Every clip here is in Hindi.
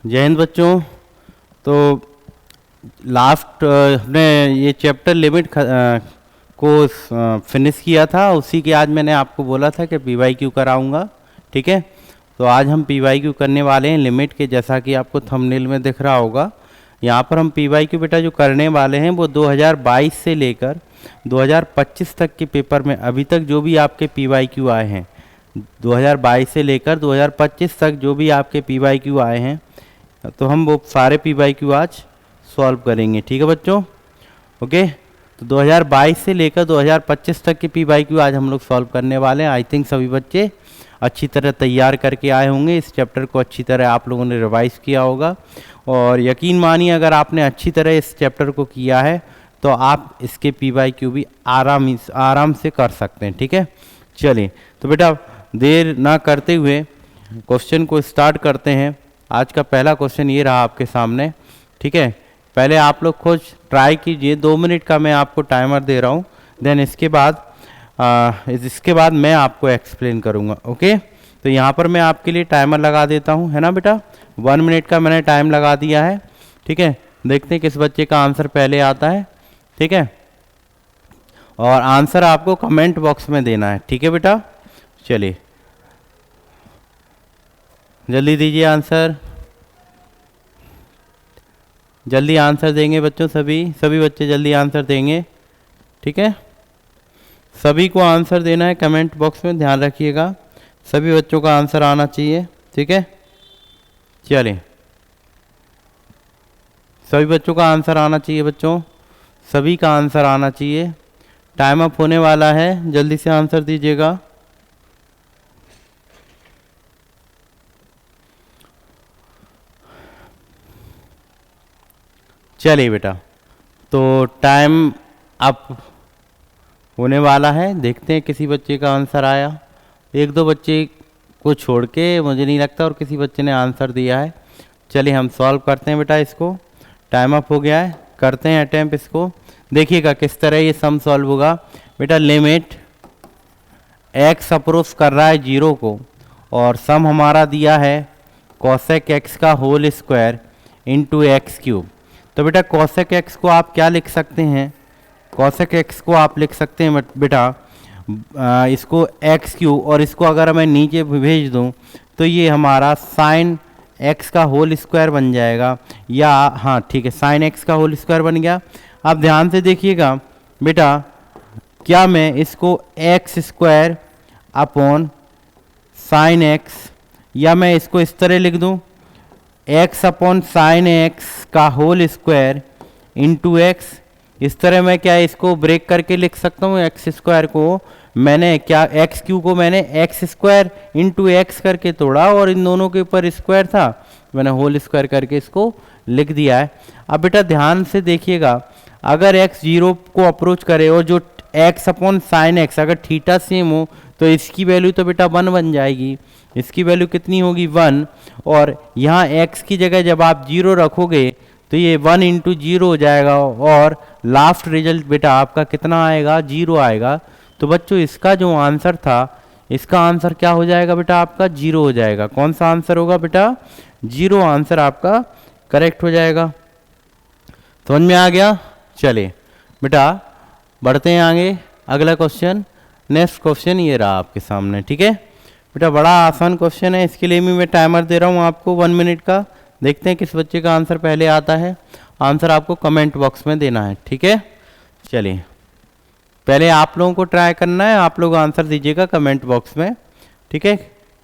जय हिंद बच्चों। तो लास्ट हमने ये चैप्टर लिमिट को फिनिश किया था, उसी के आज मैंने आपको बोला था कि पीवाईक्यू कराऊंगा। ठीक है, तो आज हम पीवाईक्यू करने वाले हैं लिमिट के, जैसा कि आपको थंबनेल में दिख रहा होगा। यहाँ पर हम पीवाईक्यू बेटा जो करने वाले हैं वो 2022 से लेकर 2025 तक के पेपर में अभी तक जो भी आपके पीवाईक्यू आए हैं, 2022 से लेकर 2025 तक जो भी आपके पीवाईक्यू आए हैं, तो हम वो सारे पीवाईक्यू आज सॉल्व करेंगे। ठीक है बच्चों, ओके। तो 2022 से लेकर 2025 तक के पीवाईक्यू आज हम लोग सॉल्व करने वाले हैं। आई थिंक सभी बच्चे अच्छी तरह तैयार करके आए होंगे, इस चैप्टर को अच्छी तरह आप लोगों ने रिवाइज किया होगा, और यकीन मानिए अगर आपने अच्छी तरह इस चैप्टर को किया है तो आप इसके पीवाईक्यू भी आराम से कर सकते हैं। ठीक है, चलिए तो बेटा देर ना करते हुए क्वेश्चन को स्टार्ट करते हैं। आज का पहला क्वेश्चन ये रहा आपके सामने। ठीक है, पहले आप लोग खुद ट्राई कीजिए, 2 मिनट का मैं आपको टाइमर दे रहा हूँ, देन इसके बाद मैं आपको एक्सप्लेन करूँगा। ओके, तो यहाँ पर मैं आपके लिए टाइमर लगा देता हूँ, है ना बेटा। 1 मिनट का मैंने टाइम लगा दिया है। ठीक है, देखते हैं किस बच्चे का आंसर पहले आता है। ठीक है, और आंसर आपको कमेंट बॉक्स में देना है। ठीक है बेटा, चलिए जल्दी दीजिए आंसर, जल्दी आंसर देंगे बच्चों, सभी बच्चे जल्दी आंसर देंगे। ठीक है, सभी को आंसर देना है कमेंट बॉक्स में, ध्यान रखिएगा सभी बच्चों का आंसर आना चाहिए। ठीक है, चलिए सभी बच्चों का आंसर आना चाहिए बच्चों, सभी का आंसर आना चाहिए। टाइम अप होने वाला है, जल्दी से आंसर दीजिएगा। चलिए बेटा, तो टाइम अप होने वाला है, देखते हैं किसी बच्चे का आंसर आया। 1-2 बच्चे को छोड़ के मुझे नहीं लगता और किसी बच्चे ने आंसर दिया है। चलिए हम सॉल्व करते हैं बेटा इसको, टाइम अप हो गया है, करते हैं अटैम्प्ट इसको। देखिएगा किस तरह ये सम सॉल्व होगा बेटा। लिमिट x अप्रोच कर रहा है 0 को, और सम हमारा दिया है cosec x का whole square into x cube. तो बेटा cosec x को आप क्या लिख सकते हैं, cosec x को आप लिख सकते हैं बेटा इसको एक्स क्यू, और इसको अगर मैं नीचे भेज दूं तो ये हमारा साइन x का होल स्क्वायर बन जाएगा, या हाँ ठीक है साइन x का होल स्क्वायर बन गया। अब ध्यान से देखिएगा बेटा, क्या मैं इसको x square upon sine x, या मैं इसको इस तरह लिख दूं x अपॉन साइन x का होल स्क्वायर इंटू एक्स। इस तरह मैं क्या इसको ब्रेक करके लिख सकता हूँ, एक्स स्क्वायर को मैंने क्या एक्स क्यू को मैंने एक्स स्क्वायर इंटू एक्स करके तोड़ा, और इन दोनों के ऊपर स्क्वायर था, मैंने होल स्क्वायर करके इसको लिख दिया है। अब बेटा ध्यान से देखिएगा, अगर x 0 को अप्रोच करे और जो x अपॉन साइन एक्स अगर थीटा सेम हो तो इसकी वैल्यू तो बेटा 1 बन जाएगी, इसकी वैल्यू कितनी होगी 1, और यहाँ x की जगह जब आप 0 रखोगे तो ये 1 इंटू 0 हो जाएगा, और लास्ट रिजल्ट बेटा आपका कितना आएगा 0 आएगा। तो बच्चों इसका जो आंसर था, इसका आंसर क्या हो जाएगा बेटा आपका 0 हो जाएगा। कौन सा आंसर होगा बेटा 0 आंसर आपका करेक्ट हो जाएगा। समझ में आ गया। चलिए बेटा बढ़ते हैं आगे, अगला क्वेश्चन, नेक्स्ट क्वेश्चन ये रहा आपके सामने। ठीक है बेटा, बड़ा आसान क्वेश्चन है, इसके लिए भी मैं टाइमर दे रहा हूँ आपको 1 मिनट का। देखते हैं किस बच्चे का आंसर पहले आता है, आंसर आपको कमेंट बॉक्स में देना है। ठीक है, चलिए पहले आप लोगों को ट्राई करना है, आप लोग आंसर दीजिएगा कमेंट बॉक्स में। ठीक है,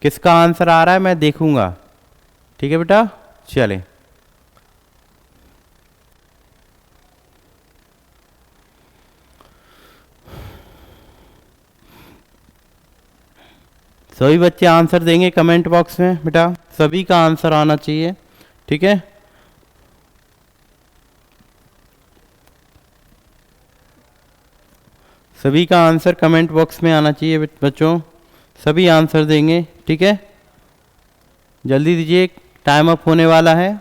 किसका आंसर आ रहा है मैं देखूंगा। ठीक है बेटा, चलिए सभी बच्चे आंसर देंगे कमेंट बॉक्स में बेटा, सभी का आंसर आना चाहिए। ठीक है, सभी का आंसर कमेंट बॉक्स में आना चाहिए बच्चों, सभी आंसर देंगे। ठीक है, जल्दी दीजिए, टाइम अप होने वाला है,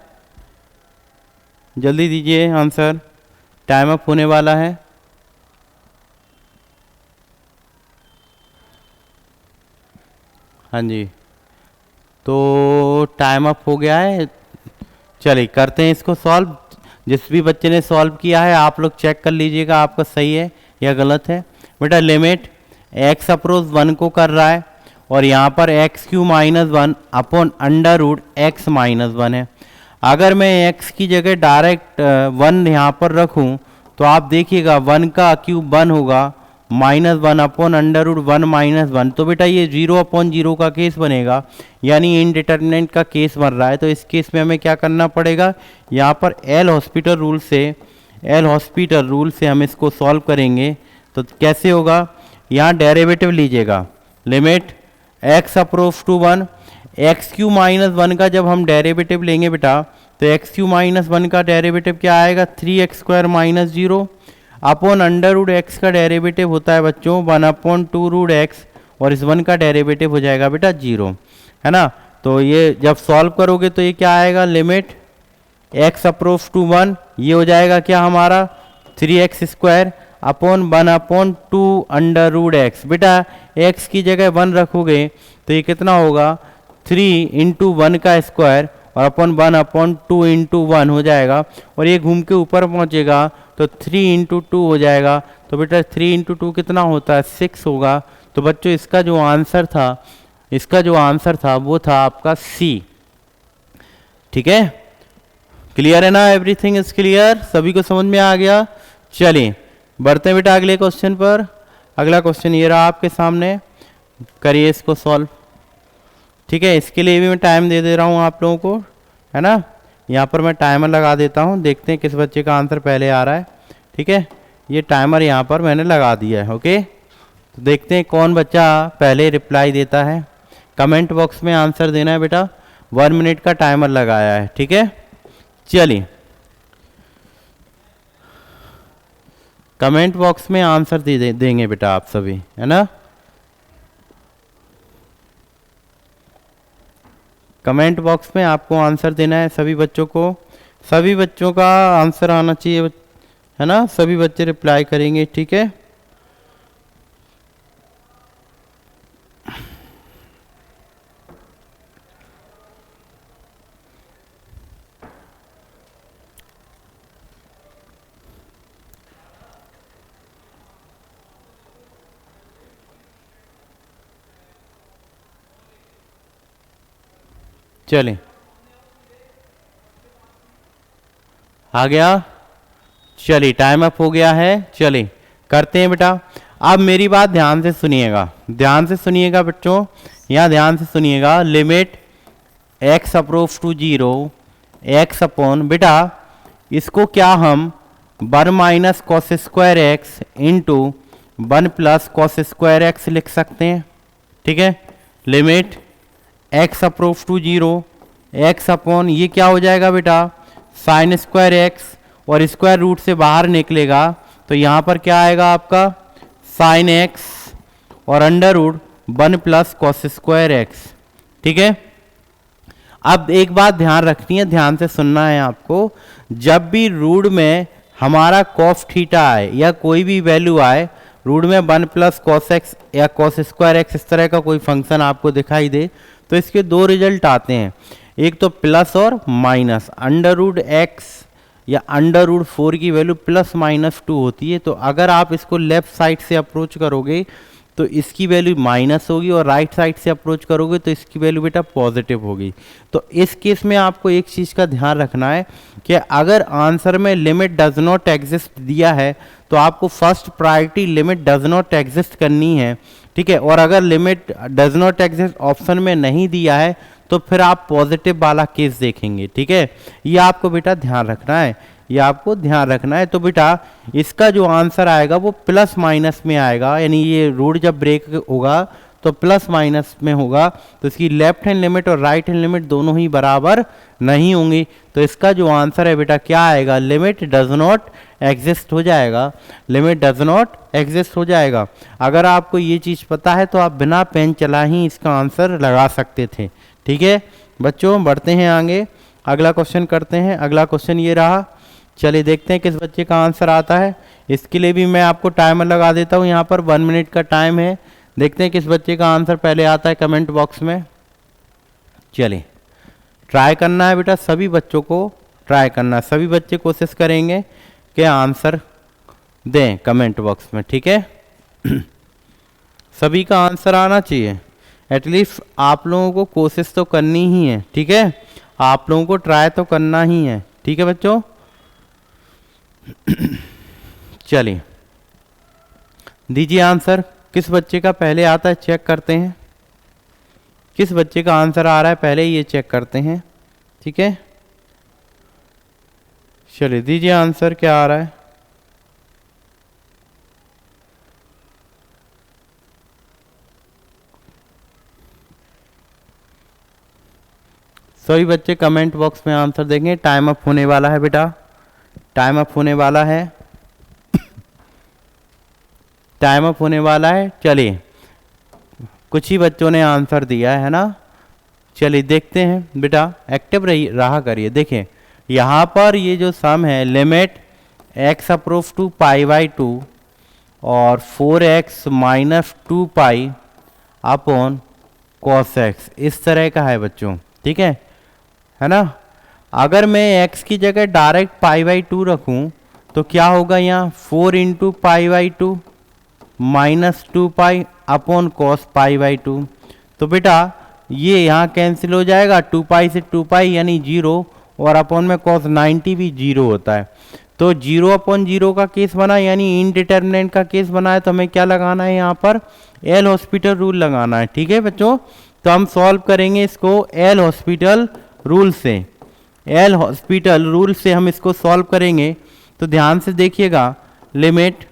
जल्दी दीजिए आंसर, टाइम अप होने वाला है। हाँ जी, तो टाइम अप हो गया है, चलिए करते हैं इसको सॉल्व। जिस भी बच्चे ने सॉल्व किया है आप लोग चेक कर लीजिएगा आपका सही है या गलत है। बेटा लिमिट एक्स अप्रोच 1 को कर रहा है और यहाँ पर x cube minus 1 upon under root x minus 1 है। अगर मैं एक्स की जगह डायरेक्ट 1 यहाँ पर रखूँ तो आप देखिएगा 1 का क्यूब 1 होगा, minus 1 upon under root 1 minus 1, तो बेटा ये 0 अपॉन 0 का केस बनेगा, यानी इनडिटर्मिनेंट का केस बन रहा है। तो इस केस में हमें क्या करना पड़ेगा, यहाँ पर एल हॉस्पिटल रूल से हम इसको सॉल्व करेंगे। तो कैसे होगा, यहाँ डेरिवेटिव लीजिएगा, limit x approach to 1, x cube minus 1 का जब हम डेरिवेटिव लेंगे बेटा तो एक्स क्यू माइनस 1 का डेरिवेटिव क्या आएगा, 3x square minus 0 upon under root x का डेरिवेटिव होता है बच्चों 1 अपॉन 2 रूट एक्स, और इस 1 का डेरिवेटिव हो जाएगा बेटा 0, है ना। तो ये जब सॉल्व करोगे तो ये क्या आएगा, लिमिट एक्स अप्रोच टू 1, ये हो जाएगा क्या हमारा 3x square upon 1 upon 2 under root x. बेटा x की जगह 1 रखोगे तो ये कितना होगा, 3 इंटू 1 का स्क्वायर और अपॉन 1 अपॉन 2 इंटू 1 हो जाएगा, और ये घूम के ऊपर पहुंचेगा तो 3 इंटू 2 हो जाएगा। तो बेटा 3 इंटू 2 कितना होता है, 6 होगा। तो बच्चों इसका जो आंसर था वो था आपका सी। ठीक है, क्लियर है ना, एवरीथिंग इज क्लियर, सभी को समझ में आ गया। चलिए बढ़ते हैं बेटा अगले क्वेश्चन पर। अगला क्वेश्चन ये रहा आपके सामने, करिए इसको सॉल्व। ठीक है, इसके लिए भी मैं टाइम दे रहा हूँ आप लोगों को, है ना। यहाँ पर मैं टाइमर लगा देता हूँ, देखते हैं किस बच्चे का आंसर पहले आ रहा है। ठीक है, ये टाइमर यहाँ पर मैंने लगा दिया है। ओके, तो देखते हैं कौन बच्चा पहले रिप्लाई देता है। कमेंट बॉक्स में आंसर देना है बेटा, 1 मिनट का टाइमर लगाया है। ठीक है, चलिए कमेंट बॉक्स में आंसर देंगे बेटा आप सभी, है ना। कमेंट बॉक्स में आपको आंसर देना है सभी बच्चों को, सभी बच्चों का आंसर आना चाहिए, है ना, सभी बच्चे रिप्लाई करेंगे। ठीक है, चलें आ गया, चलिए टाइम अप हो गया है। चलिए करते हैं बेटा। अब मेरी बात ध्यान से सुनिएगा, ध्यान से सुनिएगा बच्चों, यहाँ ध्यान से सुनिएगा। Limit x approach to 0 x upon, बेटा इसको क्या हम 1 minus cos square x into 1 plus cos square x लिख सकते हैं। ठीक है, limit x approach to 0 x upon, ये क्या हो जाएगा बेटा साइन स्क्वायर एक्स, और स्क्वायर रूट से बाहर निकलेगा तो यहाँ पर क्या आएगा आपका साइन एक्स और under root 1 plus cos square x. ठीक है, अब एक बात ध्यान रखनी है, ध्यान से सुनना है आपको। जब भी रूट में हमारा कॉस थीटा आए या कोई भी वैल्यू आए, रूट में 1 प्लस कॉस एक्स या कॉस स्क्वायर एक्स इस तरह का कोई फंक्शन आपको दिखाई दे तो इसके दो रिजल्ट आते हैं, एक तो प्लस और माइनस। अंडर रूट एक्स या अंडर रूट 4 की वैल्यू प्लस माइनस 2 होती है, तो अगर आप इसको लेफ्ट साइड से अप्रोच करोगे तो इसकी वैल्यू माइनस होगी, और राइट साइड से अप्रोच करोगे तो इसकी वैल्यू बेटा पॉजिटिव होगी। तो इस केस में आपको एक चीज़ का ध्यान रखना है कि अगर आंसर में लिमिट डज नॉट एग्जिस्ट दिया है तो आपको first priority limit does not exist करनी है। ठीक है, और अगर limit does not exist option में नहीं दिया है तो फिर आप पॉजिटिव वाला केस देखेंगे। ठीक है, ये आपको बेटा ध्यान रखना है, ये आपको ध्यान रखना है। तो बेटा इसका जो आंसर आएगा वो प्लस माइनस में आएगा, यानी ये रूट जब ब्रेक होगा तो प्लस माइनस में होगा, तो इसकी लेफ्ट हैंड लिमिट और राइट हैंड लिमिट दोनों ही बराबर नहीं होंगी। तो इसका जो आंसर है बेटा क्या आएगा, लिमिट डज नॉट एग्जिस्ट हो जाएगा, लिमिट डज नॉट एग्जिस्ट हो जाएगा। अगर आपको ये चीज़ पता है तो आप बिना पेन चला ही इसका आंसर लगा सकते थे। ठीक है बच्चों, बढ़ते हैं आगे, अगला क्वेश्चन करते हैं। अगला क्वेश्चन ये रहा, चलिए देखते हैं किस बच्चे का आंसर आता है। इसके लिए भी मैं आपको टाइमर लगा देता हूँ, यहाँ पर 1 मिनट का टाइम है। देखते हैं किस बच्चे का आंसर पहले आता है कमेंट बॉक्स में। चलिए ट्राई करना है बेटा, सभी बच्चों को ट्राई करना है, सभी बच्चे कोशिश करेंगे कि आंसर दें कमेंट बॉक्स में, ठीक है। सभी का आंसर आना चाहिए, एटलीस्ट आप लोगों को कोशिश तो करनी ही है, ठीक है, आप लोगों को ट्राई तो करना ही है, ठीक है बच्चों। चलिए दीजिए आंसर, किस बच्चे का पहले आता है चेक करते हैं, किस बच्चे का आंसर आ रहा है पहले ये चेक करते हैं, ठीक है। चलिए दीजिए आंसर, क्या आ रहा है। सभी बच्चे कमेंट बॉक्स में आंसर देंगे। टाइम अप होने वाला है बेटा, टाइम अप होने वाला है, टाइम अप होने वाला है। चलिए कुछ ही बच्चों ने आंसर दिया है ना, चलिए देखते हैं बेटा, एक्टिव रहा करिए। देखिए यहाँ पर ये जो सम है, limit x approach to pi by 2 और 4x minus 2 pi upon cos x, इस तरह का है बच्चों, ठीक है ना। अगर मैं x की जगह डायरेक्ट पाई बाई 2 रखूं तो क्या होगा, यहाँ 4 into pi by 2 minus 2 pi upon cos pi by 2। तो बेटा ये यहाँ कैंसिल हो जाएगा, 2 पाई से 2 पाई यानी 0, और अपॉन में कॉस 90 भी 0 होता है। तो 0 अपॉन 0 का केस बना, यानी इनडिटर्मिनेंट का केस बना है, तो हमें क्या लगाना है यहाँ पर, एल हॉस्पिटल रूल लगाना है, ठीक है बच्चों। तो हम सॉल्व करेंगे इसको एल हॉस्पिटल रूल से, एल हॉस्पिटल रूल से हम इसको सॉल्व करेंगे। तो ध्यान से देखिएगा, limit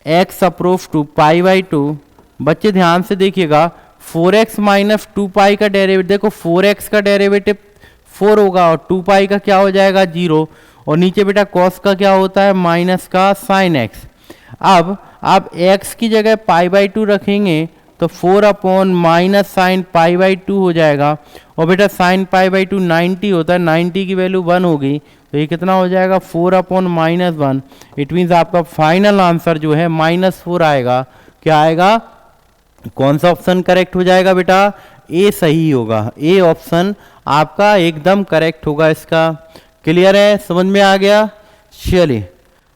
x approach to pi by 2, बच्चे ध्यान से देखिएगा, 4x माइनस 2 पाई का डेरिवेटिव, देखो 4x का डेरिवेटिव 4 होगा और 2 पाई का क्या हो जाएगा 0, और नीचे बेटा cos का क्या होता है माइनस का sin x। अब आप x की जगह पाई बाई 2 रखेंगे तो 4 upon minus sine pi by 2 हो जाएगा, और बेटा साइन पाई बाई 2 90 होता है, 90 की वैल्यू 1 होगी, तो ये कितना हो जाएगा 4 अपॉन माइनस 1। इट मीन्स आपका फाइनल आंसर जो है -4 आएगा। क्या आएगा, कौन सा ऑप्शन करेक्ट हो जाएगा बेटा, ए सही होगा, ए ऑप्शन आपका एकदम करेक्ट होगा इसका। क्लियर है, समझ में आ गया। चलिए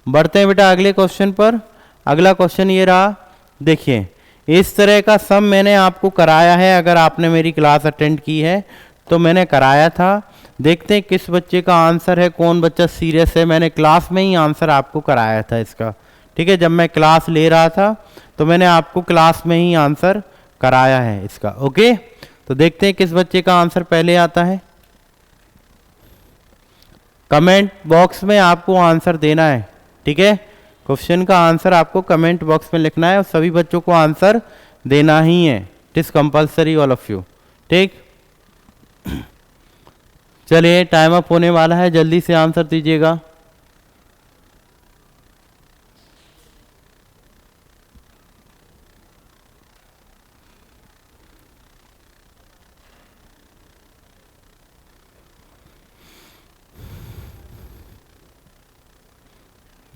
बढ़ते हैं बेटा अगले क्वेश्चन पर। अगला क्वेश्चन ये रहा, देखिए इस तरह का सम मैंने आपको कराया है, अगर आपने मेरी क्लास अटेंड की है तो मैंने कराया था। देखते हैं किस बच्चे का आंसर है, कौन बच्चा सीरियस है। मैंने क्लास में ही आंसर आपको कराया था इसका, ठीक है, जब मैं क्लास ले रहा था तो मैंने आपको क्लास में ही आंसर कराया है इसका, ओके। तो देखते हैं किस बच्चे का आंसर पहले आता है। कमेंट बॉक्स में आपको आंसर देना है, ठीक है, क्वेश्चन का आंसर आपको कमेंट बॉक्स में लिखना है और सभी बच्चों को आंसर देना ही है, it is compulsory all of you, ठीक। चलिए टाइम अप होने वाला है, जल्दी से आंसर दीजिएगा।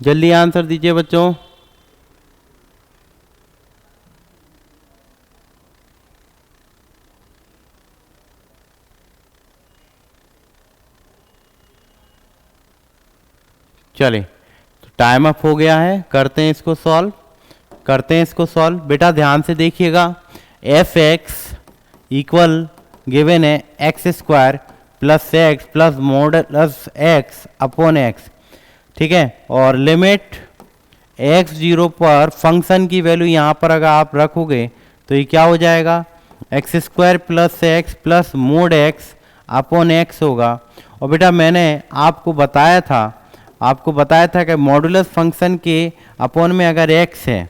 जल्दी आंसर दीजिए बच्चों। चलिए तो टाइम अप हो गया है, करते हैं इसको सॉल्व, करते हैं इसको सॉल्व। बेटा ध्यान से देखिएगा, एफ एक्स इक्वल गिवन है x square plus x plus modulus x upon x, ठीक है, और लिमिट एक्स 0 पर फंक्शन की वैल्यू यहाँ पर अगर आप रखोगे तो ये क्या हो जाएगा, x square plus x plus mode x upon x होगा। और बेटा मैंने आपको बताया था कि मॉडुलस फंक्शन के अपॉन में अगर x है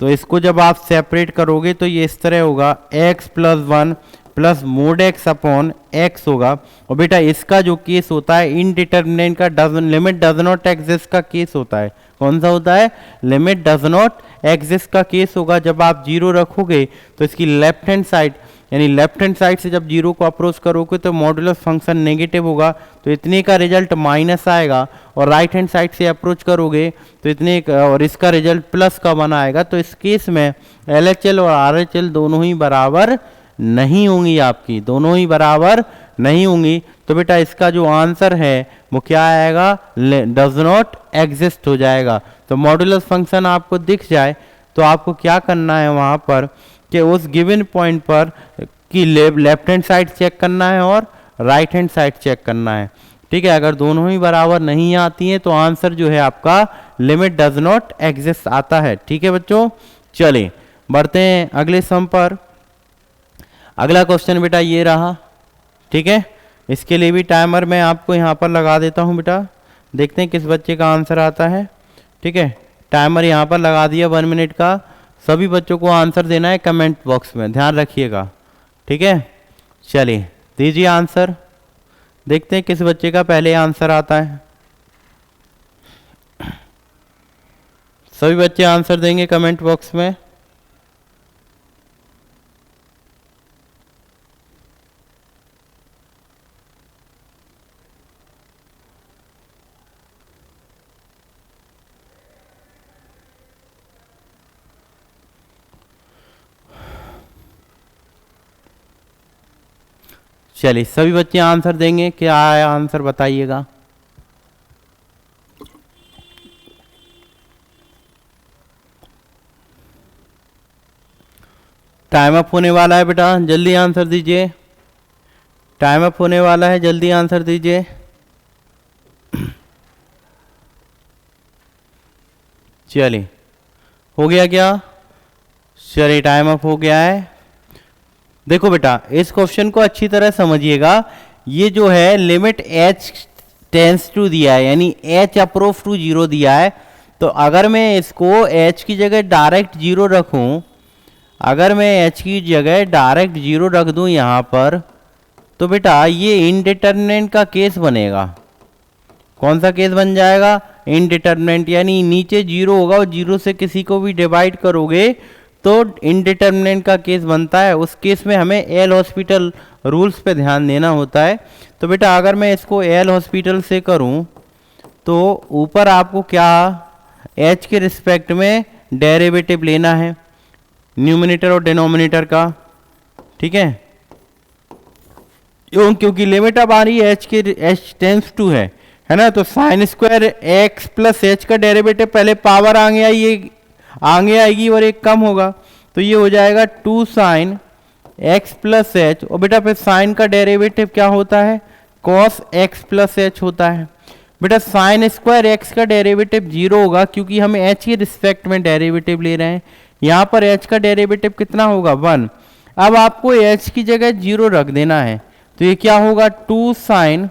तो इसको जब आप सेपरेट करोगे तो ये इस तरह होगा, x plus 1 plus mode x upon x होगा। और बेटा इसका जो केस होता है इनडिटर्मिनेंट का, लिमिट डज नॉट एग्जिस्ट का केस होता है। कौन सा होता है, लिमिट डज नॉट एग्जिस्ट का केस होगा। जब आप 0 रखोगे तो इसकी लेफ्ट हैंड साइड, यानी लेफ्ट हैंड साइड से जब 0 को अप्रोच करोगे तो मॉडुलस फंक्शन नेगेटिव होगा, तो इतने का रिजल्ट माइनस आएगा, और राइट हैंड साइड से अप्रोच करोगे तो इतने और इसका रिजल्ट प्लस का बना आएगा। तो इस केस में LHL और RHL दोनों ही बराबर नहीं होंगी आपकी, दोनों ही बराबर नहीं होंगी तो बेटा इसका जो आंसर है वो क्या आएगा, डज नॉट एग्जिस्ट हो जाएगा। तो मॉडुलस फंक्शन आपको दिख जाए तो आपको क्या करना है वहाँ पर कि उस गिवन पॉइंट पर कि लेफ्ट हैंड साइड चेक करना है और राइट हैंड साइड चेक करना है। ठीक है, अगर दोनों ही बराबर नहीं आती हैं तो आंसर जो है आपका लिमिट डज नॉट एग्जिस्ट आता है। ठीक है बच्चों, चलिए बढ़ते हैं अगले सम पर। अगला क्वेश्चन बेटा ये रहा। ठीक है, इसके लिए भी टाइमर मैं आपको यहाँ पर लगा देता हूँ बेटा, देखते हैं किस बच्चे का आंसर आता है। ठीक है, टाइमर यहाँ पर लगा दिया 1 मिनट का। सभी बच्चों को आंसर देना है कमेंट बॉक्स में, ध्यान रखिएगा। ठीक है, चलिए दीजिए आंसर, देखते हैं किस बच्चे का पहले आंसर आता है। सभी बच्चे आंसर देंगे कमेंट बॉक्स में। चलिए सभी बच्चे आंसर देंगे, क्या आया आंसर बताइएगा। टाइम अप होने वाला है बेटा, जल्दी आंसर दीजिए। टाइम अप होने वाला है, जल्दी आंसर दीजिए। चलिए हो गया क्या? चलिए टाइम अप हो गया है। देखो बेटा इस क्वेश्चन को अच्छी तरह समझिएगा। ये जो है लिमिट h टेंस टू दिया है, यानी h अप्रोच टू 0 दिया है। तो अगर मैं इसको h की जगह डायरेक्ट 0 रखूं, अगर मैं h की जगह डायरेक्ट 0 रख दूं यहाँ पर, तो बेटा ये इनडिटरमिनेंट का केस बनेगा। कौन सा केस बन जाएगा? इनडिटरमिनेंट, यानी नीचे 0 होगा और 0 से किसी को भी डिवाइड करोगे तो इनडिटरमिनेंट का केस बनता है। उस केस में हमें एल हॉस्पिटल रूल्स पे ध्यान देना होता है। तो बेटा अगर मैं इसको एल हॉस्पिटल से करूं तो ऊपर आपको क्या एच के रिस्पेक्ट में डेरिवेटिव लेना है, न्यूमिनेटर और डिनोमिनेटर का। ठीक है, क्योंकि लिमिट अब आ रही है एच के, एच टेंस टू है ना, तो sign square x plus H का डेरिवेटिव पहले पावर आगे आएगी और एक कम होगा, तो ये हो जाएगा 2 साइन एक्स प्लस एच। और बेटा फिर साइन का डेरिवेटिव क्या होता है? कॉस एक्स प्लस एच होता है। बेटा साइन स्क्वायर एक्स का डेरिवेटिव 0 होगा क्योंकि हम एच के रिस्पेक्ट में डेरिवेटिव ले रहे हैं। यहाँ पर एच का डेरिवेटिव कितना होगा? 1। अब आपको एच की जगह 0 रख देना है, तो ये क्या होगा? 2 sine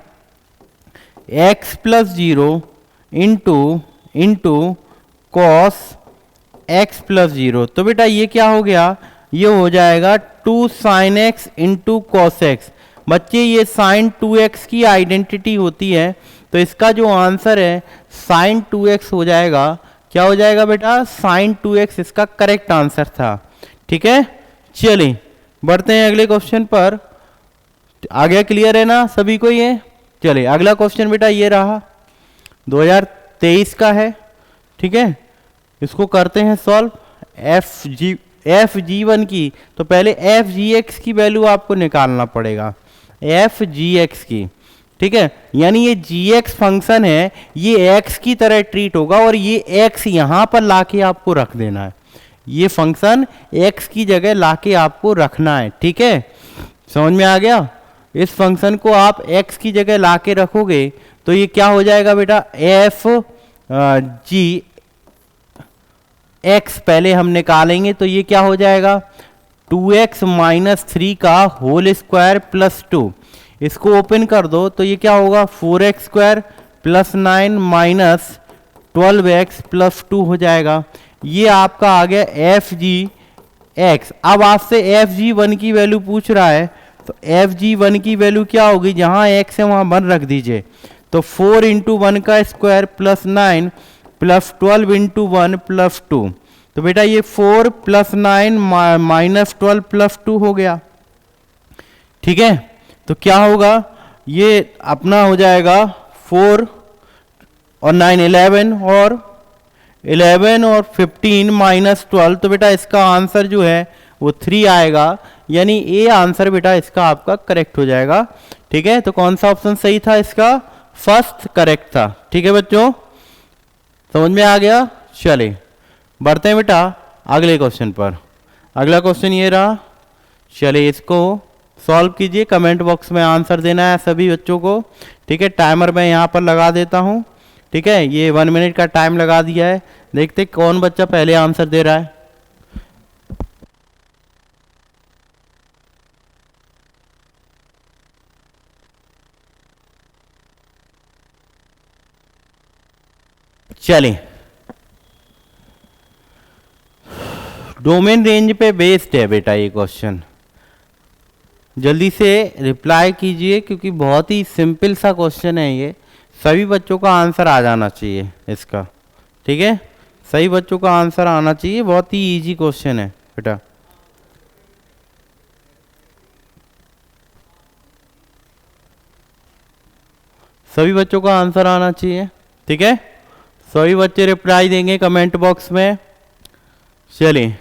x plus 0 into cos x plus 0। तो बेटा ये क्या हो गया? ये हो जाएगा 2 sine x into cos x. बच्चे ये साइन 2x की आइडेंटिटी होती है, तो इसका जो आंसर है साइन 2x हो जाएगा। क्या हो जाएगा बेटा? साइन 2x इसका करेक्ट आंसर था। ठीक है, चलिए बढ़ते हैं अगले क्वेश्चन पर। आगे क्लियर है ना सभी को ये? चलिए अगला क्वेश्चन बेटा ये रहा, 2023 का है। ठीक है, इसको करते हैं सॉल्व। एफ जी वन की, तो पहले एफ जी एक्स की वैल्यू आपको निकालना पड़ेगा, एफ जी एक्स की। ठीक है, यानी ये जी एक्स फंक्शन है, ये एक्स की तरह ट्रीट होगा और ये एक्स यहाँ पर लाके आपको रख देना है। ये फंक्शन एक्स की जगह लाके आपको रखना है। ठीक है, समझ में आ गया? इस फंक्शन को आप एक्स की जगह लाके रखोगे तो ये क्या हो जाएगा बेटा? एफ जी एक्स पहले हम निकालेंगे तो ये क्या हो जाएगा? 2x माइनस 3 का होल स्क्वायर प्लस 2। इसको ओपन कर दो तो ये क्या होगा? 4x square plus 9 minus 12x plus 2 हो जाएगा। ये आपका आ गया एफ जी एक्स। अब आपसे एफ जी वन की वैल्यू पूछ रहा है, तो एफ जी वन की वैल्यू क्या होगी? जहां x है वहां 1 रख दीजिए। तो 4 इंटू 1 का square plus 9 plus 12 into 1 plus 2। तो बेटा ये 4 प्लस 9 माइनस 12 प्लस 2 हो गया। ठीक है, तो क्या होगा? ये अपना हो जाएगा 4 और 9 11 और 15 माइनस 12। तो बेटा इसका आंसर जो है वो 3 आएगा, यानी ए आंसर बेटा इसका आपका करेक्ट हो जाएगा। ठीक है, तो कौन सा ऑप्शन सही था इसका? फर्स्ट करेक्ट था। ठीक है बच्चों, समझ में आ गया? चले बढ़ते हैं बेटा अगले क्वेश्चन पर। अगला क्वेश्चन ये रहा, चलिए इसको सॉल्व कीजिए। कमेंट बॉक्स में आंसर देना है सभी बच्चों को। ठीक है, टाइमर मैं यहाँ पर लगा देता हूँ। ठीक है, ये 1 मिनट का टाइम लगा दिया है। देखते कौन बच्चा पहले आंसर दे रहा है। चलिए, डोमेन रेंज पे बेस्ड है बेटा ये क्वेश्चन, जल्दी से रिप्लाई कीजिए क्योंकि बहुत ही सिंपल सा क्वेश्चन है ये। सभी बच्चों का आंसर आ जाना चाहिए इसका। ठीक है, सही बच्चों का आंसर आना चाहिए, बहुत ही इजी क्वेश्चन है बेटा। सभी बच्चों का आंसर आना चाहिए। ठीक है, सभी बच्चे रिप्लाई देंगे कमेंट बॉक्स में। चलिए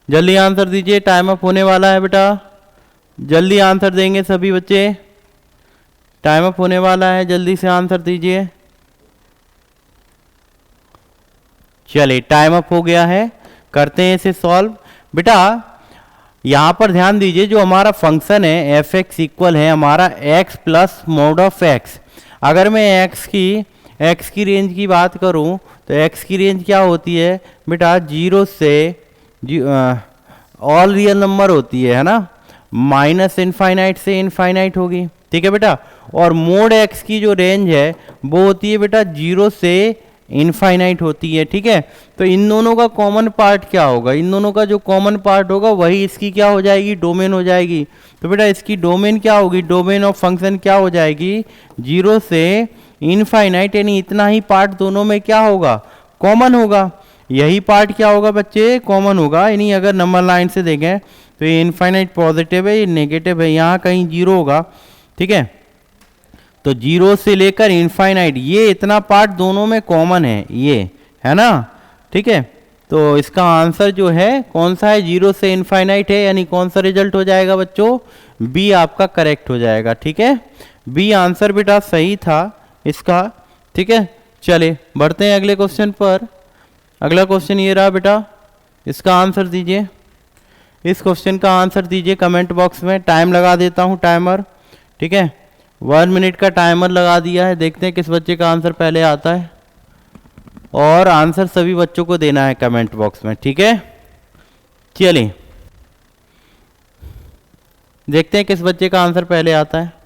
जल्दी आंसर दीजिए, टाइम अप होने वाला है बेटा। जल्दी आंसर देंगे सभी बच्चे, टाइम अप होने वाला है, जल्दी से आंसर दीजिए। चलिए टाइम अप हो गया है, करते हैं इसे सॉल्व। बेटा यहाँ पर ध्यान दीजिए, जो हमारा फंक्शन है एफ एक्स इक्वल है हमारा x plus mode of x. अगर मैं एक्स की रेंज की बात करूँ तो एक्स की रेंज क्या होती है बेटा? 0 से ऑल रियल नंबर होती है ना, माइनस इनफाइनाइट से इनफाइनाइट होगी। ठीक है बेटा, और मोड एक्स की जो रेंज है वो होती है बेटा 0 से इनफाइनाइट होती है। ठीक है, तो इन दोनों का कॉमन पार्ट क्या होगा? इन दोनों का जो कॉमन पार्ट होगा वही इसकी क्या हो जाएगी? डोमेन हो जाएगी। तो बेटा इसकी डोमेन क्या होगी? डोमेन ऑफ फंक्शन क्या हो जाएगी? 0 से इनफाइनाइट, यानी इतना ही पार्ट दोनों में क्या होगा? कॉमन होगा। यही पार्ट क्या होगा बच्चे? कॉमन होगा। यानी अगर नंबर लाइन से देखें तो ये इनफाइनाइट पॉजिटिव है, ये नेगेटिव है, यहाँ कहीं 0 होगा। ठीक है, तो 0 से लेकर इनफाइनाइट ये इतना पार्ट दोनों में कॉमन है, ये है ना। ठीक है, तो इसका आंसर जो है कौन सा है? 0 से इनफाइनाइट है, यानी कौन सा रिजल्ट हो जाएगा बच्चों? बी आपका करेक्ट हो जाएगा। ठीक है, बी आंसर बेटा सही था इसका। ठीक है, चले बढ़ते हैं अगले क्वेश्चन पर। अगला क्वेश्चन ये रहा बेटा, इसका आंसर दीजिए। इस क्वेश्चन का आंसर दीजिए कमेंट बॉक्स में। टाइम लगा देता हूँ, टाइमर। ठीक है, 1 मिनट का टाइमर लगा दिया है। देखते हैं किस बच्चे का आंसर पहले आता है, और आंसर सभी बच्चों को देना है कमेंट बॉक्स में। ठीक है, चलिए देखते हैं किस बच्चे का आंसर पहले आता है।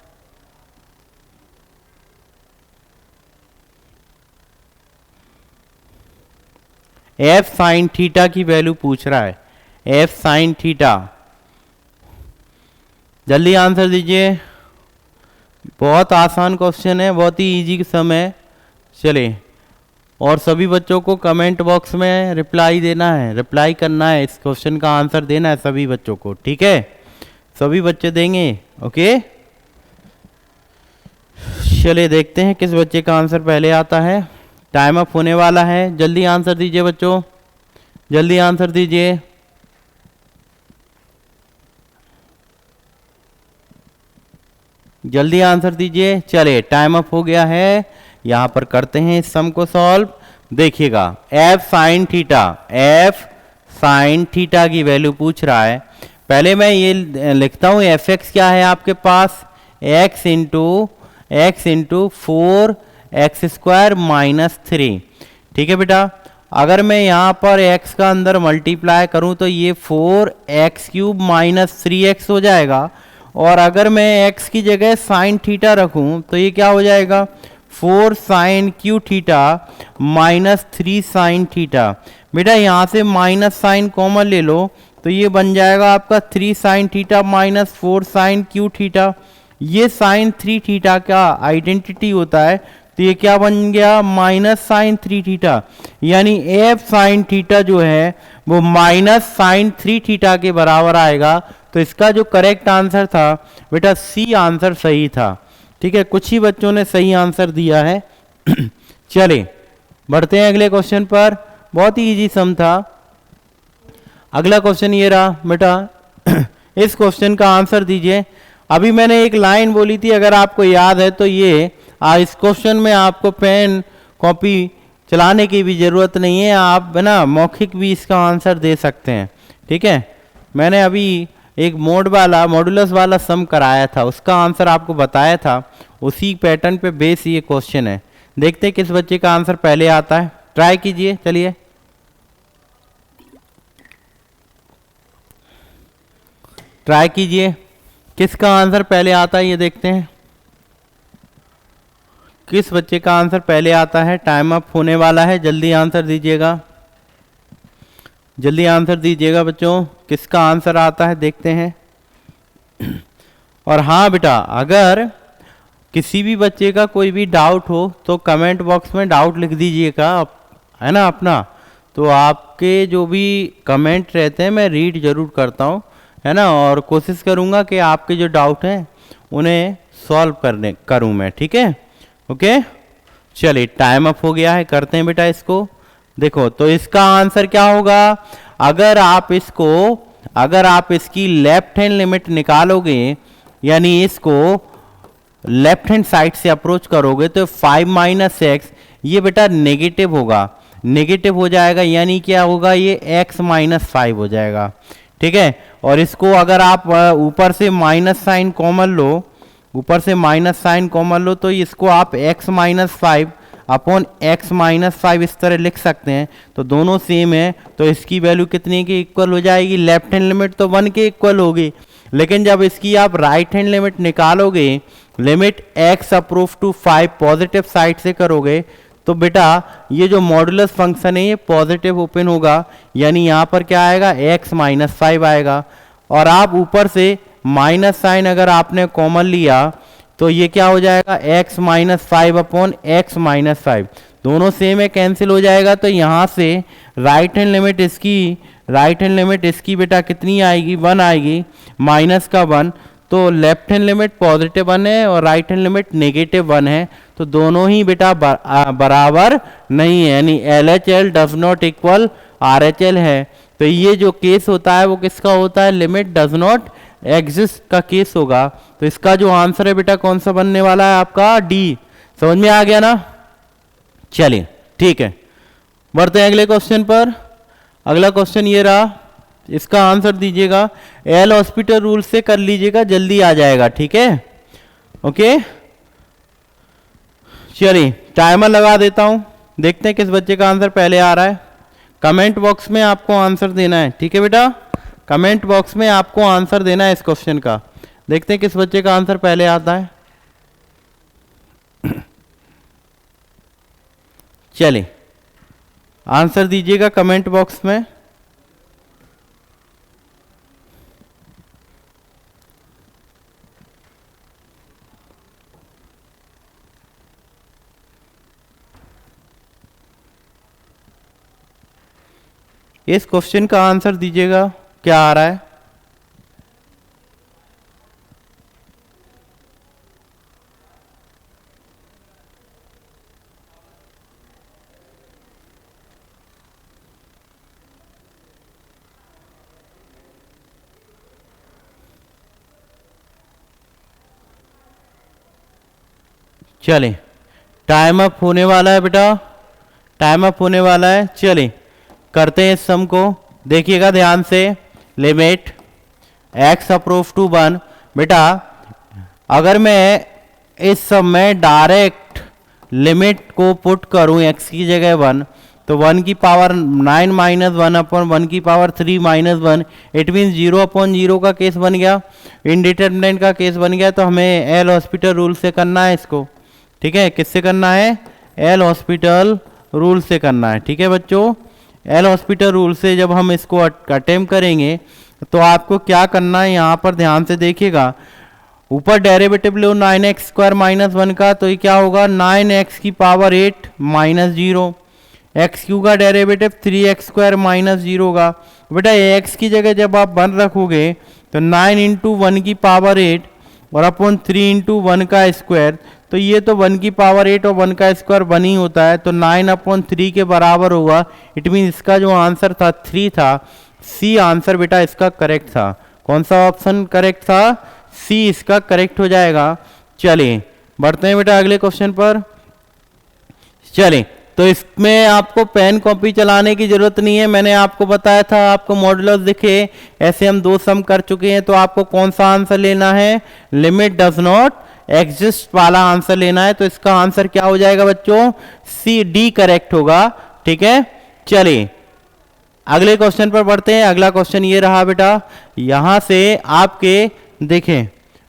एफ साइन थीटा की वैल्यू पूछ रहा है, एफ साइन थीटा। जल्दी आंसर दीजिए, बहुत आसान क्वेश्चन है, बहुत ही इजी समय। चले, और सभी बच्चों को कमेंट बॉक्स में रिप्लाई देना है, रिप्लाई करना है, इस क्वेश्चन का आंसर देना है सभी बच्चों को। ठीक है, सभी बच्चे देंगे। ओके, चलिए देखते हैं किस बच्चे का आंसर पहले आता है। टाइम अप होने वाला है, जल्दी आंसर दीजिए बच्चों, जल्दी आंसर दीजिए। जल्दी आंसर दीजिए। चलिए टाइम अप हो गया है, यहां पर करते हैं इस सम को सॉल्व। देखिएगा, F sine theta, F sine theta की वैल्यू पूछ रहा है। पहले मैं ये लिखता हूं, एफ एक्स क्या है आपके पास? X into 4x² minus 3। ठीक है बेटा, अगर मैं यहाँ पर x का अंदर मल्टीप्लाई करूँ तो ये 4x³ माइनस 3x हो जाएगा, और अगर मैं x की जगह साइन थीटा रखूँ तो ये क्या हो जाएगा? 4 sine cube theta minus 3 sine theta. बेटा यहाँ से माइनस साइन कॉमन ले लो तो ये बन जाएगा आपका 3 sine theta minus 4 sine cube theta. ये साइन 3 थीटा का आइडेंटिटी होता है, तो ये क्या बन गया? Minus sine 3 theta. यानी एफ साइन थीटा जो है वो माइनस साइन 3 थीटा के बराबर आएगा। तो इसका जो करेक्ट आंसर था बेटा सी आंसर सही था। ठीक है, कुछ ही बच्चों ने सही आंसर दिया है। चलिए बढ़ते हैं अगले क्वेश्चन पर, बहुत ही इजी सम था। अगला क्वेश्चन ये रहा बेटा, इस क्वेश्चन का आंसर दीजिए। अभी मैंने एक लाइन बोली थी, अगर आपको याद है तो ये इस क्वेश्चन में आपको पेन कॉपी चलाने की भी ज़रूरत नहीं है, आप है ना मौखिक भी इसका आंसर दे सकते हैं। ठीक है, मैंने अभी एक मॉडुलस वाला सम कराया था, उसका आंसर आपको बताया था, उसी पैटर्न पे बेस ये क्वेश्चन है। देखते हैं किस बच्चे का आंसर पहले आता है, ट्राई कीजिए। चलिए ट्राई कीजिए, किसका आंसर पहले आता है ये देखते हैं, किस बच्चे का आंसर पहले आता है। टाइम अप होने वाला है, जल्दी आंसर दीजिएगा, जल्दी आंसर दीजिएगा बच्चों, किसका आंसर आता है देखते हैं। और हाँ बेटा, अगर किसी भी बच्चे का कोई भी डाउट हो तो कमेंट बॉक्स में डाउट लिख दीजिएगा, है ना अपना। तो आपके जो भी कमेंट रहते हैं मैं रीड जरूर करता हूँ, है ना, और कोशिश करूँगा कि आपके जो डाउट हैं उन्हें सॉल्व करूँ मैं। ठीक है, ओके। चलिए टाइम अप हो गया है, करते हैं बेटा इसको। देखो तो इसका आंसर क्या होगा, अगर आप इसकी लेफ्ट हैंड लिमिट निकालोगे, यानी इसको लेफ्ट हैंड साइड से अप्रोच करोगे तो 5 माइनस एक्स, ये बेटा नेगेटिव होगा, नेगेटिव हो जाएगा, यानी क्या होगा, ये x माइनस 5 हो जाएगा। ठीक है, और इसको अगर आप ऊपर से माइनस साइन कॉमन लो, ऊपर से माइनस साइन कॉमन लो, तो इसको आप x minus 5 upon x minus 5 इस तरह लिख सकते हैं। तो दोनों सेम है, तो इसकी वैल्यू कितने की इक्वल हो जाएगी, लेफ्ट हैंड लिमिट तो 1 के इक्वल होगी। लेकिन जब इसकी आप राइट हैंड लिमिट निकालोगे, limit x approach to 5 positive side से करोगे, तो बेटा ये जो मॉडुलस फंक्शन है ये पॉजिटिव ओपन होगा, यानी यहाँ पर क्या आएगा, x माइनस 5 आएगा। और आप ऊपर से माइनस साइन अगर आपने कॉमन लिया तो ये क्या हो जाएगा, x minus 5 upon x minus 5, दोनों सेम है, कैंसिल हो जाएगा। तो यहाँ से राइट हैंड लिमिट इसकी बेटा कितनी आएगी, 1 आएगी, माइनस का 1। तो लेफ्ट हैंड लिमिट पॉजिटिव 1 है और राइट हैंड लिमिट नेगेटिव 1 है, तो दोनों ही बेटा बराबर नहीं है, यानी LHL does not equal RHL है। तो ये जो केस होता है वो किसका होता है, लिमिट डज नॉट एग्जिस्ट का केस होगा। तो इसका जो आंसर है बेटा कौन सा बनने वाला है, आपका डी। समझ में आ गया ना। चलिए ठीक है, बढ़ते हैं अगले क्वेश्चन पर। अगला क्वेश्चन ये रहा, इसका आंसर दीजिएगा, एल हॉस्पिटल रूल से कर लीजिएगा, जल्दी आ जाएगा। ठीक है, ओके। चलिए टाइमर लगा देता हूं, देखते हैं किस बच्चे का आंसर पहले आ रहा है। कमेंट बॉक्स में आपको आंसर देना है, ठीक है बेटा, कमेंट बॉक्स में आपको आंसर देना है इस क्वेश्चन का। देखते हैं किस बच्चे का आंसर पहले आता है। चलिए आंसर दीजिएगा कमेंट बॉक्स में। इस क्वेश्चन का आंसर दीजिएगा, क्या आ रहा है। चले टाइम अप होने वाला है बेटा, टाइम अप होने वाला है। चलिए करते हैं इस सम को, देखिएगा ध्यान से। लिमिट x अप्रोव टू 1, बेटा अगर मैं इस सम में डायरेक्ट लिमिट को पुट करूं x की जगह 1, तो 1 की पावर 9 माइनस 1 अपॉन 1 की power 3 minus 1, it mean 0 upon 0 का केस बन गया, इनडिटरमिनेंट का केस बन गया। तो हमें एल हॉस्पिटल रूल से करना है इसको, ठीक है। किससे करना है, एल हॉस्पिटल रूल से करना है, ठीक है बच्चों। एल हॉस्पिटल रूल से जब हम इसको अटेम्प्ट करेंगे तो आपको क्या करना है, यहाँ पर ध्यान से देखिएगा। ऊपर डेरिवेटिव लो 9x स्क्वायर माइनस 1 का, तो ये क्या होगा, 9x की पावर 8 माइनस 0, एक्स क्यू का डेरिवेटिव 3x स्क्वायर माइनस 0 का। बेटा x की जगह जब आप 1 रखोगे तो 9 इंटू 1 की पावर 8 और अपॉन 3 इंटू 1 का स्क्वायर, तो ये तो 1 की पावर 8 और 1 का स्क्वायर 1 ही होता है, तो 9 अपॉन 3 के बराबर होगा। इट मीन इसका जो आंसर था 3 था, सी आंसर बेटा इसका करेक्ट था। कौन सा ऑप्शन करेक्ट था? सी इसका करेक्ट हो जाएगा। चलिए बढ़ते हैं बेटा अगले क्वेश्चन पर। चलिए तो इसमें आपको पेन कॉपी चलाने की जरूरत नहीं है, मैंने आपको बताया था, आपको मॉडुलस दिखे, ऐसे हम 2 सम कर चुके हैं। तो आपको कौन सा आंसर लेना है? लिमिट डज नॉट एग्जिस्ट वाला आंसर लेना है। तो इसका आंसर क्या हो जाएगा बच्चों? सी, डी करेक्ट होगा। ठीक है, चलिए अगले क्वेश्चन पर बढ़ते हैं। अगला क्वेश्चन ये रहा बेटा, यहां से आपके देखें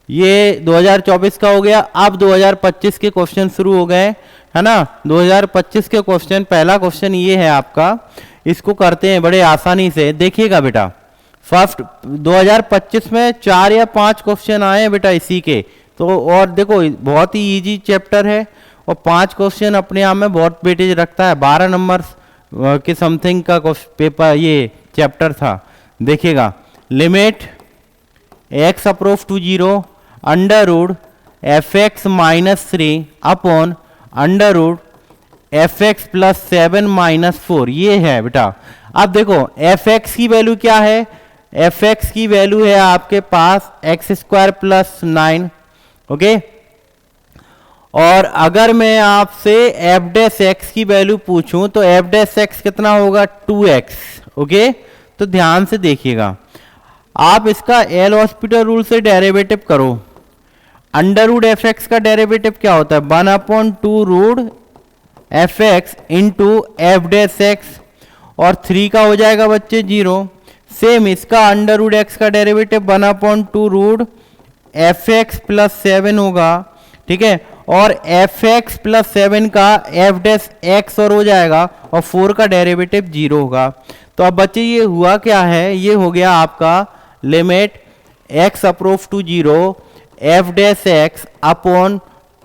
ये 2024 का हो गया, अब 2025 के क्वेश्चन शुरू हो गए, है ना। 2025 के क्वेश्चन, पहला क्वेश्चन ये है आपका, इसको करते हैं बड़े आसानी से। देखिएगा बेटा, फर्स्ट 2025 में 4 या 5 क्वेश्चन आए हैं बेटा इसी के। तो और देखो बहुत ही इजी चैप्टर है और 5 क्वेश्चन अपने आप में बहुत वेटेज रखता है। 12 नंबर के समथिंग का पेपर ये चैप्टर था। देखिएगा, limit x approach to 0 under root fx minus 3 upon under root fx plus 7 minus 4, ये है बेटा। अब देखो fx की वैल्यू क्या है? fx की वैल्यू है आपके पास एक्स स्क्वायर प्लस 9, ओके। और अगर मैं आपसे एफ डैश एक्स की वैल्यू पूछूं तो एफ डैश एक्स कितना होगा? 2x, okay. तो ध्यान से देखिएगा, आप इसका एल हॉस्पिटल रूल से डेरिवेटिव करो। अंडर रूट एफ एक्स का डेरिवेटिव क्या होता है? 1/2 root f x into f dash x, और 3 का हो जाएगा बच्चे 0। सेम इसका अंडर रूट एक्स का derivative 1/2 root f x plus 7 होगा, ठीक है। और एफ एक्स प्लस 7 का एफ डैश एक्स और हो जाएगा, और 4 का डेरिवेटिव 0 होगा। तो अब बच्चे ये हुआ क्या है? ये हो गया आपका limit x approach to 0 f dash x upon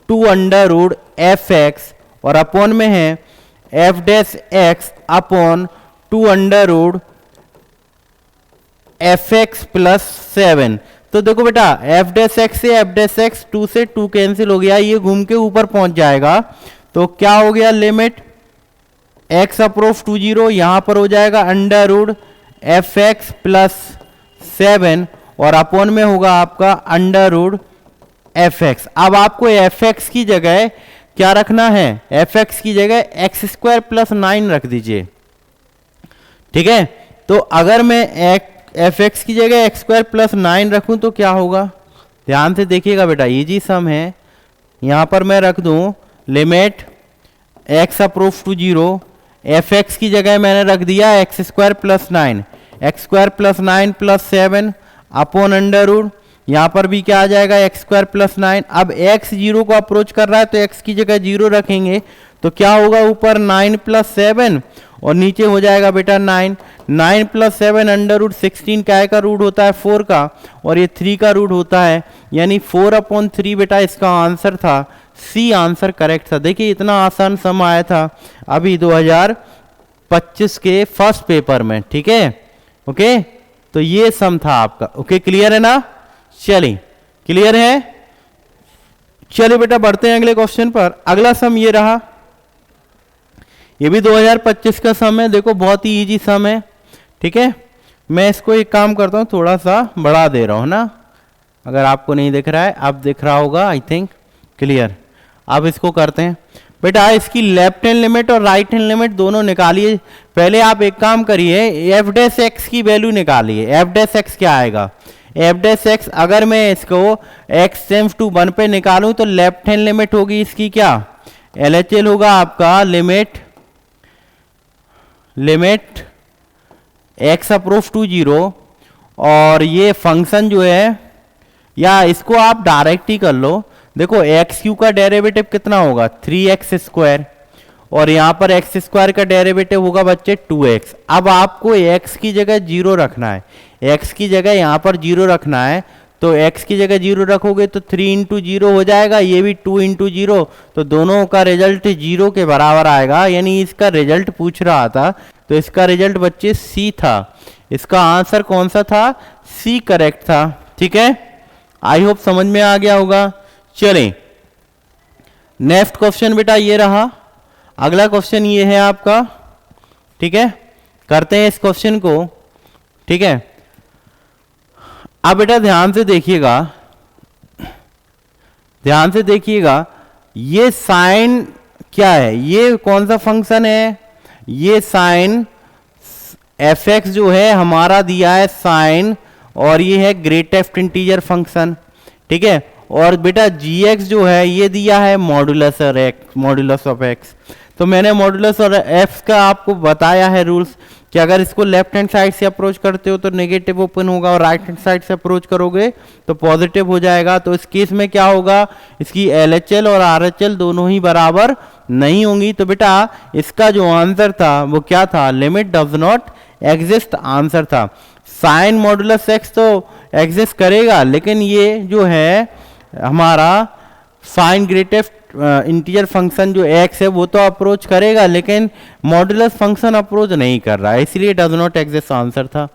2 under root f x, और अपॉन में है f dash x upon 2 under root f x plus 7। तो देखो बेटा, एफ डैश एक्स से एफ डैश एक्स 2 से 2 कैंसिल हो गया, ये घूम के ऊपर पहुंच जाएगा। तो क्या हो गया? लिमिट एक्स अप्रोच टू 0, यहां पर हो जाएगा under root f x plus 7, और अपॉन में होगा आपका अंडर रूट एफ एक्स। अब आपको एफ एक्स की जगह क्या रखना है? एफ एक्स की जगह एक्स स्क्वायर प्लस 9 रख दीजिए, ठीक है। तो अगर मैं एफ एक्स की जगह एक्स स्क्वायर प्लस 9 रखूं तो क्या होगा? ध्यान से देखिएगा बेटा, इजी सम है। यहां पर मैं रख दूं limit x approach to 0, f x की जगह मैंने रख दिया x square plus 9, x square plus 9 plus 7 upon under root, यहां पर भी क्या आ जाएगा? X square plus 9। अब एक्स 0 को अप्रोच कर रहा है तो एक्स की जगह 0 रखेंगे, तो क्या होगा? ऊपर 9 प्लस 7 और नीचे हो जाएगा बेटा 9। 9 प्लस 7 अंडर रूट 16 काय का रूट होता है? 4 का, और ये 3 का रूट होता है, यानी 4/3 बेटा इसका आंसर था। सी आंसर करेक्ट था। देखिए इतना आसान सम आया था अभी 2025 के फर्स्ट पेपर में, ठीक है, ओके। तो ये सम था आपका, ओके। क्लियर है ना? चलिए, क्लियर है? चलिए बेटा बढ़ते हैं अगले क्वेश्चन पर। अगला सम ये रहा, ये भी 2025 का सम है। देखो बहुत ही इजी सम है, ठीक है। मैं इसको एक काम करता हूँ, थोड़ा सा बढ़ा दे रहा हूँ ना, अगर आपको नहीं दिख रहा है, अब दिख रहा होगा आई थिंक। क्लियर? अब इसको करते हैं बेटा, इसकी लेफ्ट हैंड लिमिट और राइट हैंड लिमिट दोनों निकालिए। पहले आप एक काम करिए, एफ डैश एक्स की वैल्यू निकालिए। एफ डैश एक्स क्या आएगा? एफ डैश एक्स अगर मैं इसको एक्स टेंड्स टू 1 पे निकालूं तो लेफ्ट हैंड लिमिट होगी इसकी क्या? LHL होगा आपका लिमिट एक्स अप्रोच टू 0, और ये फंक्शन जो है, या इसको आप डायरेक्ट ही कर लो। देखो एक्स क्यू का डेरिवेटिव कितना होगा? 3x स्क्वायर, और यहाँ पर एक्स स्क्वायर का डेरिवेटिव होगा बच्चे 2x। अब आपको x की जगह 0 रखना है, x की जगह यहाँ पर 0 रखना है। तो x की जगह 0 रखोगे तो 3 इंटू 0 हो जाएगा, ये भी 2 इंटू 0, तो दोनों का रिजल्ट 0 के बराबर आएगा। यानी इसका रिजल्ट पूछ रहा था, तो इसका रिजल्ट बच्चे सी था। इसका आंसर कौन सा था? सी करेक्ट था, ठीक है। आई होप समझ में आ गया होगा। चलें नेक्स्ट क्वेश्चन बेटा ये रहा। अगला क्वेश्चन ये है आपका, ठीक है। करते हैं इस क्वेश्चन को, ठीक है। अब बेटा ध्यान से देखिएगा, ध्यान से देखिएगा, ये साइन क्या है, ये कौन सा फंक्शन है, ये साइन एफ एक्स जो है हमारा दिया है साइन, और ये है ग्रेटेस्ट इंटीजर फंक्शन, ठीक है। और बेटा जी एक्स जो है ये दिया है मॉडुलस और एक्स, मॉडुलस ऑफ एक्स। तो मैंने मॉडुलस और एफ का आपको बताया है रूल्स कि अगर इसको लेफ्ट हैंड साइड से अप्रोच करते हो तो नेगेटिव ओपन होगा, और राइट हैंड साइड से अप्रोच करोगे तो पॉजिटिव हो जाएगा। तो इस केस में क्या होगा, इसकी LHL और RHL दोनों ही बराबर नहीं होंगी। तो बेटा इसका जो आंसर था वो क्या था, limit does not exist answer था। साइन मॉडुलस एक्स तो एग्जिस्ट करेगा, लेकिन ये जो है हमारा साइन ग्रेटेस्ट इंटीजर फंक्शन जो एक्स है वो तो अप्रोच करेगा, लेकिन मॉडुलस फंक्शन अप्रोच नहीं कर रहा है, इसलिए डज नॉट एग्जिस्ट आंसर था।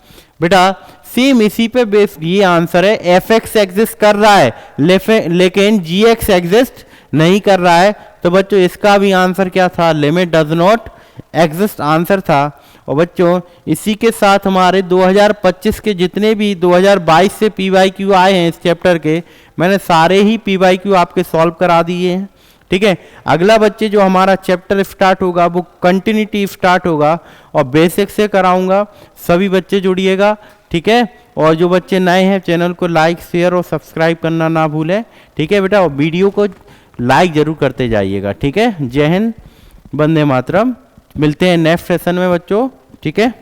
बेटा सेम इसी पे बेस्ड ये आंसर है, एफ एक्स एग्जिस्ट कर रहा है लेकिन जी एक्स एग्जिस्ट नहीं कर रहा है। तो बच्चों इसका भी आंसर क्या था, limit does not exist answer था। और बच्चों इसी के साथ हमारे 2025 के जितने भी 2022 से PYQ आए हैं इस चैप्टर के, मैंने सारे ही PYQ आपके सॉल्व करा दिए हैं, ठीक है। अगला बच्चे जो हमारा चैप्टर स्टार्ट होगा वो कंटिन्यूटी स्टार्ट होगा, और बेसिक से कराऊंगा, सभी बच्चे जुड़िएगा, ठीक है। और जो बच्चे नए हैं चैनल को लाइक शेयर और सब्सक्राइब करना ना भूलें, ठीक है बेटा। और वीडियो को लाइक जरूर करते जाइएगा, ठीक है। जय हिंद, वंदे मातरम। मिलते हैं नेक्स्ट सेशन में बच्चों, ठीक है।